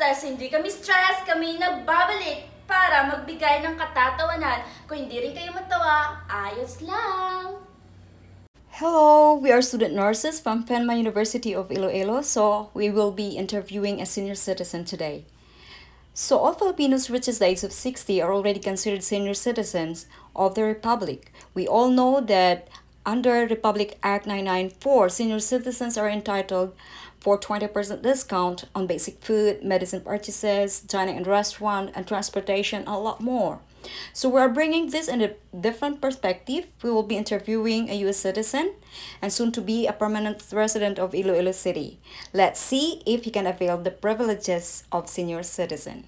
Basta hindi kami stress, kami nagbabalik para magbigay ng katatawanan. Kung hindi rin kayo matawa, ayos lang. Hello, we are student nurses from Penma University of Iloilo, so we will be interviewing a senior citizen today. So all Filipinos reaches the age of 60 are already considered senior citizens of the Republic. We all know that under Republic Act 994, senior citizens are entitled for 20% discount on basic food, medicine purchases, dining in restaurant, and transportation, and a lot more. So we are bringing this in a different perspective. We will be interviewing a U.S. citizen and soon to be a permanent resident of Iloilo City. Let's see if he can avail the privileges of senior citizen.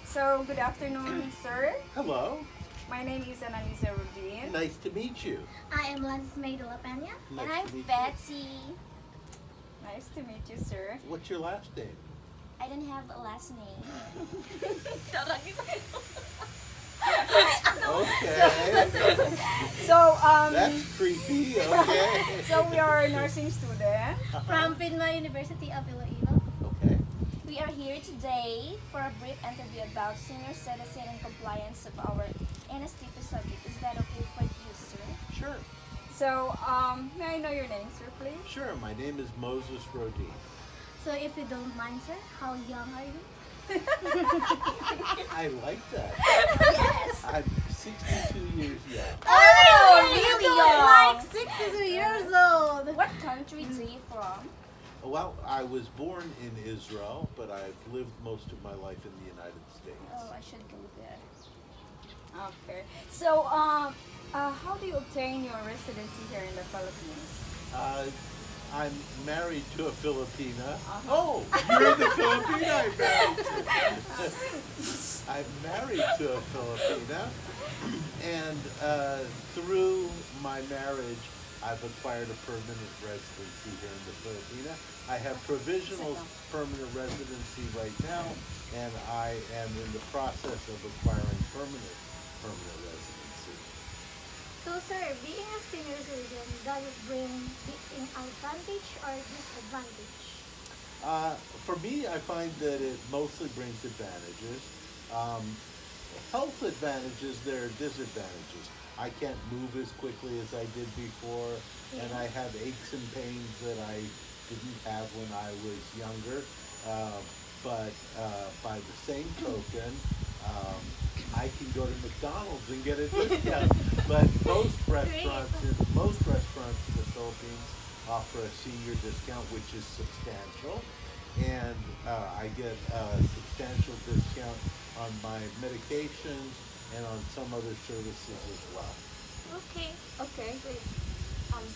So, good afternoon, sir. Hello, My name is Annalisa Rubin. nice to meet you. I am Lansmay de la Peña. Nice And I'm to meet you. Betsy. Nice to meet you, sir. What's your last name? I don't have a last name. Okay, So, that's creepy. Okay. so we are a nursing student. From Pinma University of Iloilo. Okay. We are here today for a brief interview about senior citizen and compliance of our NSTP subject. Is that okay for you, sir? Sure. So, may I know your name, sir, please? Sure. My name is Moses Rodin. So if you don't mind, sir, how young are you? I like that. Yes. I'm 62 years young. Oh, really you young. like 62 years old. What country do you from? Well, I was born in Israel, but I've lived most of my life in the United States. Oh, I should go there. Okay. So, how do you obtain your residency here in the Philippines? Uh, I'm married to a Filipina. Uh-huh. Oh, you're the Filipina I'm married to. I'm married to a Filipina, and through my marriage, I've acquired a permanent residency here in the Filipina. I have provisional permanent residency right now, and I am in the process of acquiring permanent residency. So, sir, being a senior citizen, does it bring an advantage or disadvantage? For me, I find that it mostly brings advantages. Um, Health advantages, there are disadvantages. I can't move as quickly as I did before, and I have aches and pains that I didn't have when I was younger. But by the same token, I can go to McDonald's and get a discount. But most restaurants in the Philippines offer a senior discount, which is substantial, and I get a substantial discount on my medications and on some other services as well. Okay. Okay.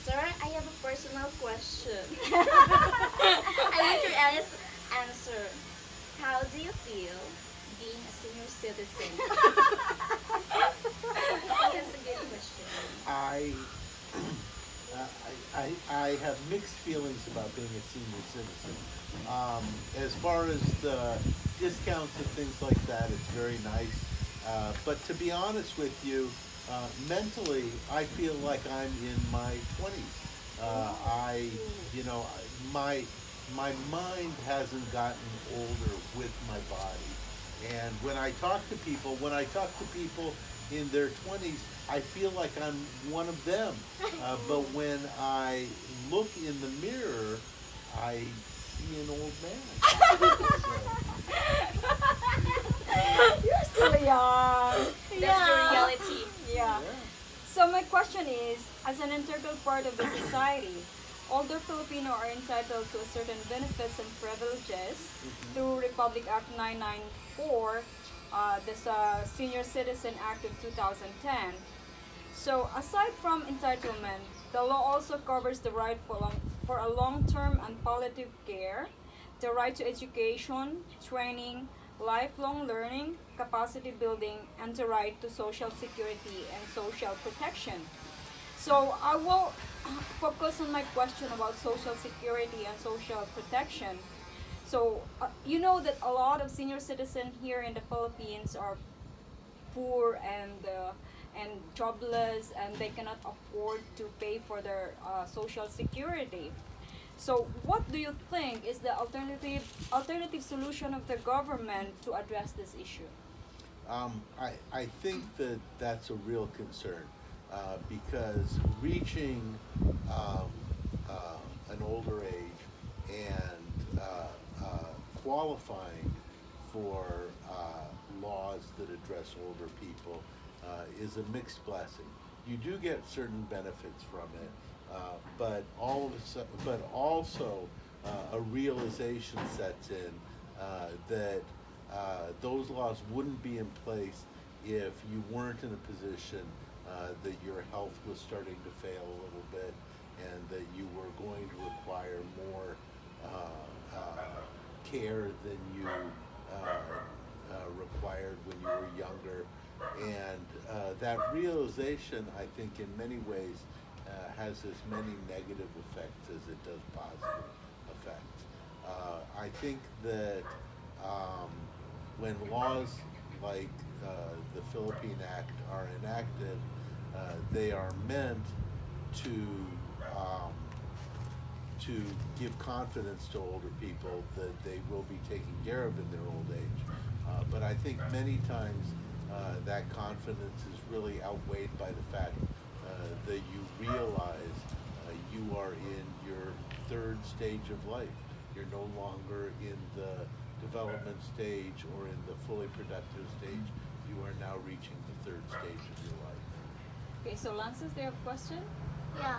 Sir, I have a personal question. I want your honest answer. How do you feel being a senior citizen? That's a good question. I, I have mixed feelings about being a senior citizen. As far as the discounts and things like that, it's very nice. But to be honest with you, mentally, I feel like I'm in my 20s. My mind hasn't gotten older with my body. And when I talk to people in their 20s, I feel like I'm one of them. But when I look in the mirror, I see an old man. You're still young. That's the reality. Yeah. So, So my question is, as an integral part of the society, older Filipino are entitled to certain benefits and privileges through Republic Act 994, this Senior Citizen Act of 2010. So aside from entitlement, the law also covers the right for a long-term and palliative care, the right to education, training, lifelong learning, capacity building, and the right to social security and social protection. So I will focus on my question about social security and social protection. So you know that a lot of senior citizens here in the Philippines are poor and and jobless, and they cannot afford to pay for their social security. So, what do you think is the alternative solution of the government to address this issue? I think that that's a real concern because reaching um, an older age and qualifying for laws that address older people is a mixed blessing. You do get certain benefits from it, but also a realization sets in that those laws wouldn't be in place if you weren't in a position that your health was starting to fail a little bit and that you were going to require more care than you required when you were younger. And that realization, I think, in many ways has as many negative effects as it does positive effects. I think that um, when laws like the Philippine Act are enacted, they are meant to um, to give confidence to older people that they will be taken care of in their old age. But I think many times that confidence is really outweighed by the fact that you realize you are in your third stage of life. You're no longer in the development stage or in the fully productive stage. You are now reaching the third stage of your life. Okay, so Lances, do you have a question? Yeah.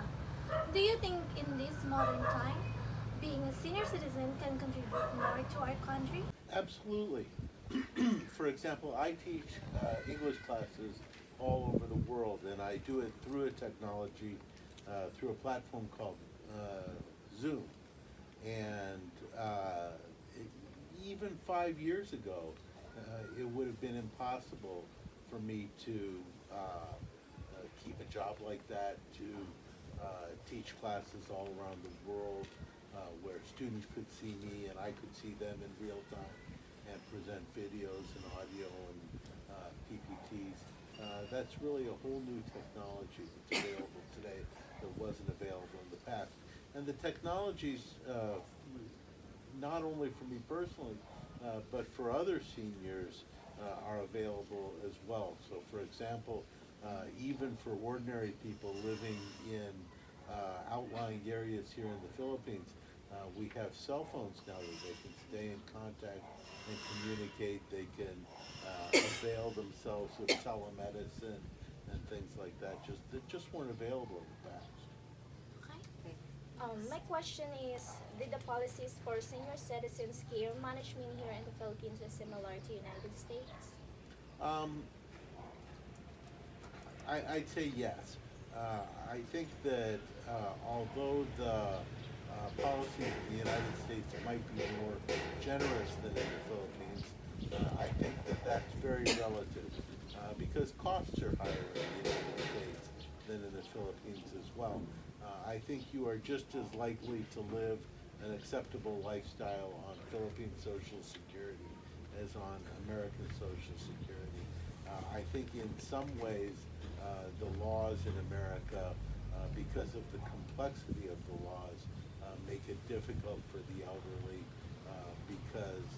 Do you think in this modern time, being a senior citizen can contribute more to our country? Absolutely. For example, I teach English classes all over the world, and I do it through a technology, through a platform called Zoom. And even 5 years ago, it would have been impossible for me to keep a job like that, to teach classes all around the world where students could see me and I could see them in real time and present videos and audio and PPTs. That's really a whole new technology that's available today that wasn't available in the past. And the technologies, not only for me personally, but for other seniors, are available as well. So, for example, even for ordinary people living in outlying areas here in the Philippines, we have cell phones now that they can stay in contact and communicate. They can avail themselves of telemedicine and things like that, that just weren't available in the past. Okay. My question is, did the policies for senior citizens care management here in the Philippines is similar to United States? Um, I'd say yes. I think that although the policies in the United States might be more generous than in the Philippines, I think that that's very relative because costs are higher in the United States than in the Philippines as well. I think you are just as likely to live an acceptable lifestyle on Philippine Social Security as on American Social Security. I think in some ways the laws in America, because of the complexity of the laws, make it difficult for the elderly because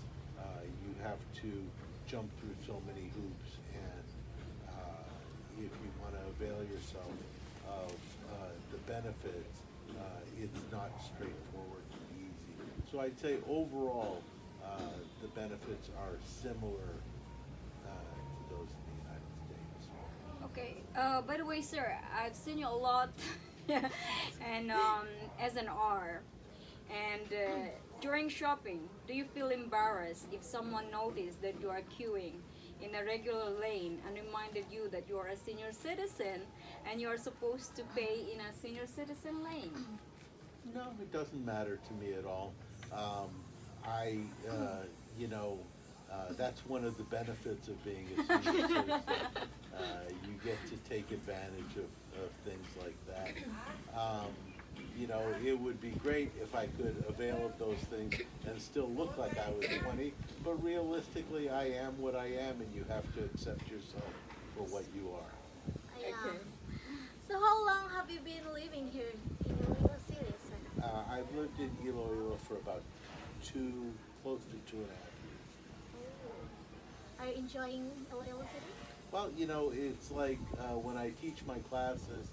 you have to jump through so many hoops, and if you want to avail yourself of the benefits, it's not straightforward and easy. So I'd say overall, the benefits are similar to those in the United States. Okay. By the way, sir, I've seen you a lot, and as an R. And during shopping, do you feel embarrassed if someone noticed that you are queuing in a regular lane and reminded you that you are a senior citizen and you are supposed to pay in a senior citizen lane? No, it doesn't matter to me at all. Um, I, you know, that's one of the benefits of being a senior citizen. You get to take advantage of things like that. You know, it would be great if I could avail of those things and still look like I was 20, but realistically, I am what I am, and you have to accept yourself for what you are. Yeah. Okay. So how long have you been living here in Iloilo City, sir? I've lived in Iloilo for about close to 2.5 years. Are you enjoying Iloilo City? Well, it's like when I teach my classes,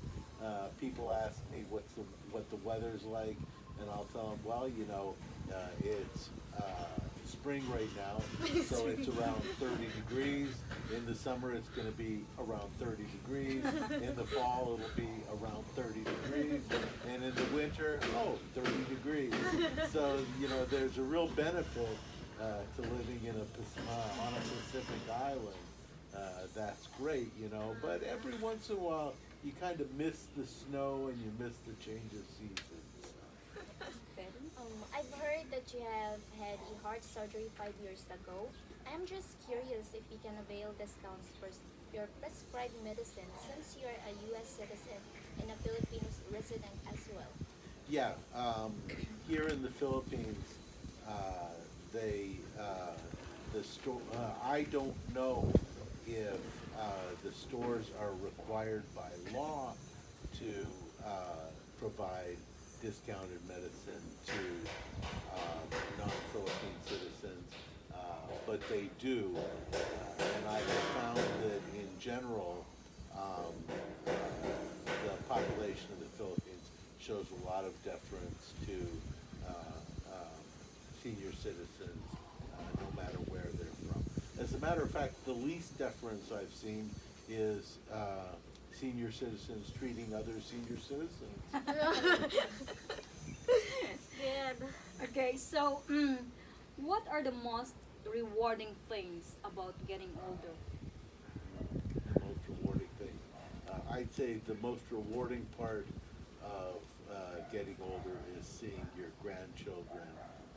people ask me what the weather's like, and I'll tell them, well, it's spring right now, so it's around 30 degrees. In the summer, it's going to be around 30 degrees. In the fall, it'll be around 30 degrees, and in the winter, 30 degrees. So there's a real benefit to living on a Pacific island. That's great, but every once in a while you kind of miss the snow and you miss the change of seasons. I've heard that you have had a heart surgery 5 years ago. I'm just curious if you can avail discounts for your prescribed medicine since you're a U.S. citizen and a Filipino resident as well. Yeah, here in the Philippines, they the store. I don't know if the stores are required by law to provide discounted medicine to non-Philippine citizens, but they do, and I have found that in general, um, the population of the Philippines shows a lot of deference to senior citizens, no matter where they're from. As a matter of fact, the least deference I've seen is senior citizens treating other senior citizens. Good. Okay, so what are the most rewarding things about getting older? The most rewarding thing. I'd say the most rewarding part of getting older is seeing your grandchildren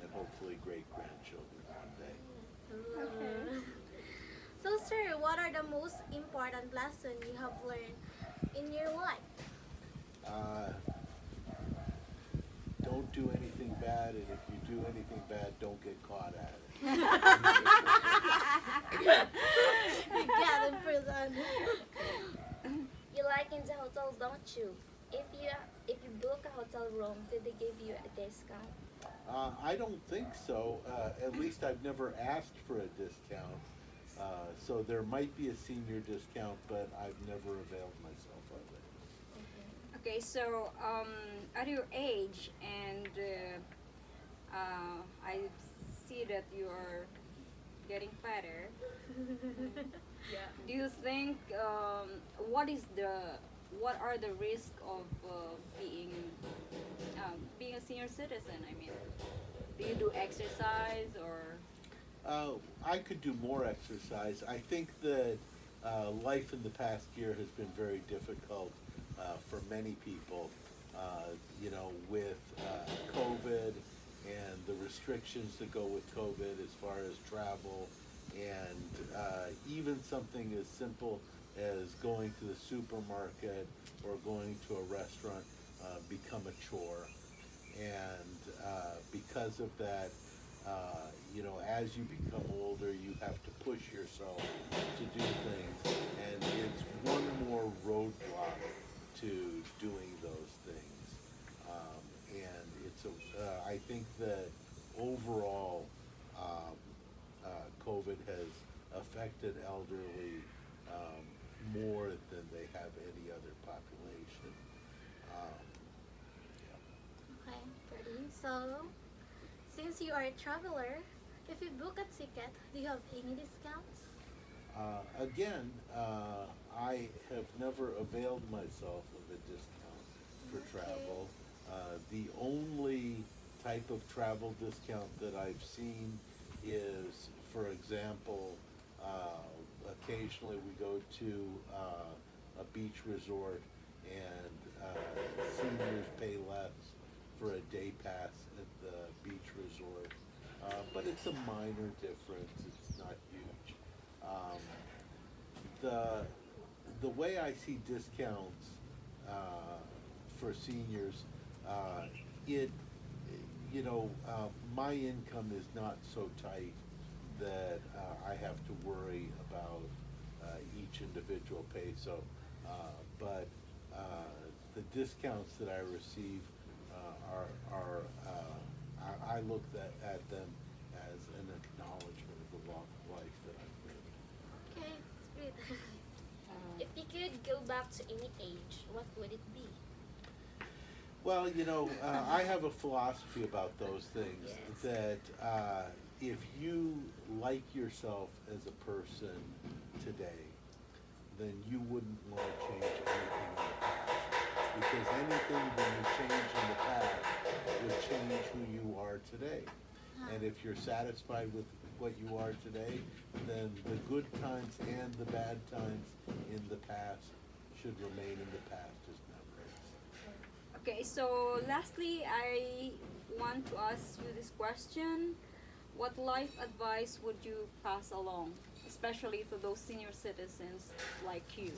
and hopefully great grandchildren one day. Okay. So, sir, what are the most important lessons you have learned in your life? Uh, don't do anything bad, and if you do anything bad, don't get caught at it. You get in prison. You like in the hotel, don't you? If you book a hotel room, did they give you a discount? I don't think so. At least I've never asked for a discount. So there might be a senior discount, but I've never availed myself of it. Okay, so at your age, and I see that you are getting fatter. Yeah. Do you think what are the risks of being a senior citizen? I mean, do you do exercise or? I could do more exercise. I think that life in the past year has been very difficult for many people. With COVID and the restrictions that go with COVID as far as travel, and even something as simple as going to the supermarket or going to a restaurant become a chore. And because of that, as you become older, you have to push yourself to do things, and it's one more roadblock to doing those things. And I think that overall, um, COVID has affected elderly more than they have any other population. Um, Okay, pretty. So, since you are a traveler, if you book a ticket, do you have any discounts? Again, I have never availed myself of a discount for travel. The only type of travel discount that I've seen is, for example, occasionally we go to a beach resort and seniors pay less for a day pass at the beach resort. But it's a minor difference, it's not huge. Um, the way I see discounts for seniors, it my income is not so tight that I have to worry about each individual pay. So But the discounts that I receive are I look at them as an acknowledgement of the long life that I've lived. Okay, it's great. If you could go back to any age, what would it be? Well, I have a philosophy about those things Yes. that if you like yourself as a person today, then you wouldn't want to change anything in the past. Because anything that you change in the past would change who you are today. And if you're satisfied with what you are today, then the good times and the bad times in the past should remain in the past as memories. Okay, so lastly, I want to ask you this question. What life advice would you pass along, especially to those senior citizens like you?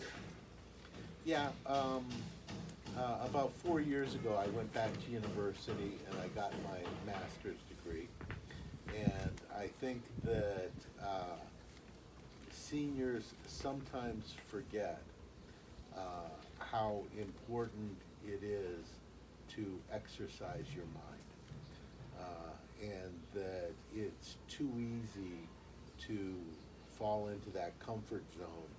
Yeah, about 4 years ago, I went back to university and I got my master's degree. And I think that seniors sometimes forget how important it is to exercise your mind. And that it's too easy to fall into that comfort zone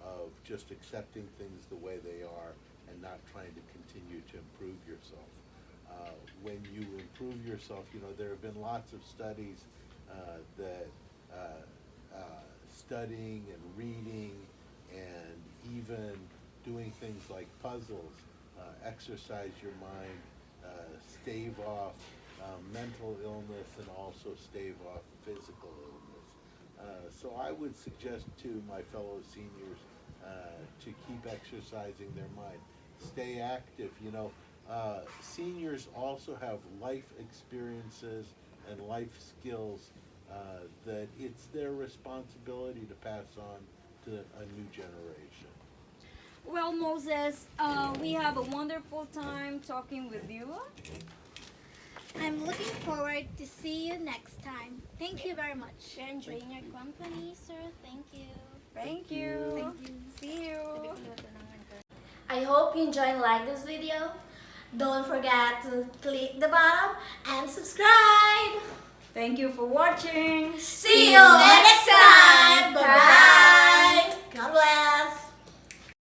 of just accepting things the way they are and not trying to continue to improve yourself. When you improve yourself, there have been lots of studies that studying and reading and even doing things like puzzles exercise your mind, stave off mental illness, and also stave off physical illness. So I would suggest to my fellow seniors to keep exercising their mind. Stay active. Seniors also have life experiences and life skills that it's their responsibility to pass on to a new generation. Well, Moses, we have a wonderful time talking with you. I'm looking forward to see you next time. Thank you very much. We're enjoying your company, sir. Thank you. Thank you. you. Thank you. See you. I hope you enjoyed and liked this video. Don't forget to click the bottom and subscribe. Thank you for watching. See you next time. Bye-bye. God bless.